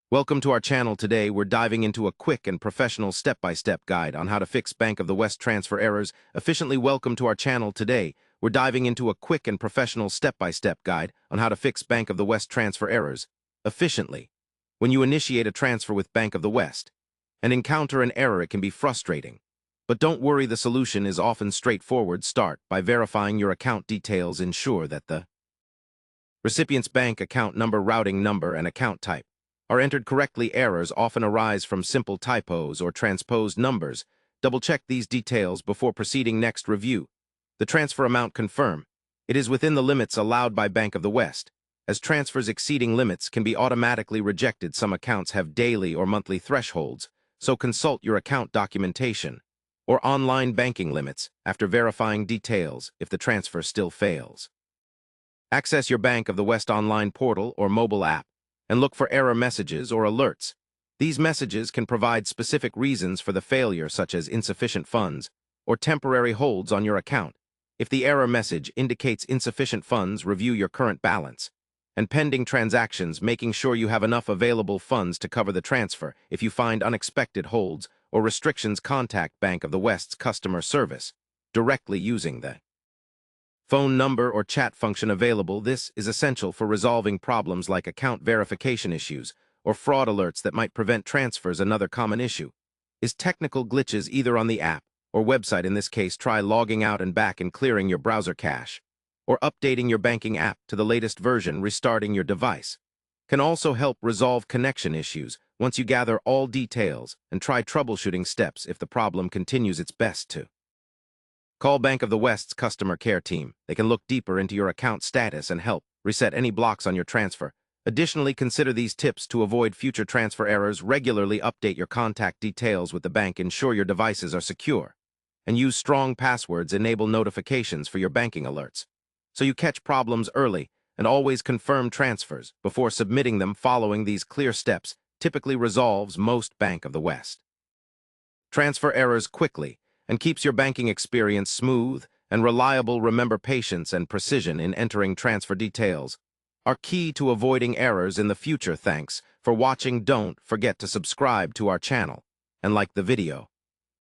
Welcome to our channel. Today, we're diving into a quick and professional step-by-step guide on how to fix Bank of the West transfer errors efficiently. Welcome to our channel. Today, we're diving into a quick and professional step-by-step guide on how to fix Bank of the West transfer errors efficiently. When you initiate a transfer with Bank of the West and encounter an error, it can be frustrating. But don't worry, the solution is often straightforward. Start by verifying your account details. Ensure that the recipient's bank account number, routing number, and account type are entered correctly. Errors often arise from simple typos or transposed numbers. Double-check these details before proceeding. Next, review the transfer amount. Confirm it is within the limits allowed by Bank of the West, as transfers exceeding limits can be automatically rejected. Some accounts have daily or monthly thresholds, so consult your account documentation or online banking limits after verifying details if the transfer still fails. Access your Bank of the West online portal or mobile app and look for error messages or alerts. These messages can provide specific reasons for the failure, such as insufficient funds or temporary holds on your account. If the error message indicates insufficient funds, review your current balance and pending transactions, making sure you have enough available funds to cover the transfer. If you find unexpected holds or restrictions, contact Bank of the West's customer service directly using the phone number or chat function available. This is essential for resolving problems like account verification issues or fraud alerts that might prevent transfers. Another common issue is technical glitches either on the app or website. In this case, try logging out and back and clearing your browser cache, or updating your banking app to the latest version. Restarting your device can also help resolve connection issues. Once you gather all details and try troubleshooting steps, if the problem continues, it's best to call Bank of the West's customer care team. They can look deeper into your account status and help reset any blocks on your transfer. Additionally, consider these tips to avoid future transfer errors. Regularly update your contact details with the bank. Ensure your devices are secure and use strong passwords. Enable notifications for your banking alerts so you catch problems early, and always confirm transfers before submitting them. Following these clear steps typically resolves most Bank of the West transfer errors quickly and keeps your banking experience smooth and reliable. Remember, patience and precision in entering transfer details are key to avoiding errors in the future. Thanks for watching. Don't forget to subscribe to our channel and like the video.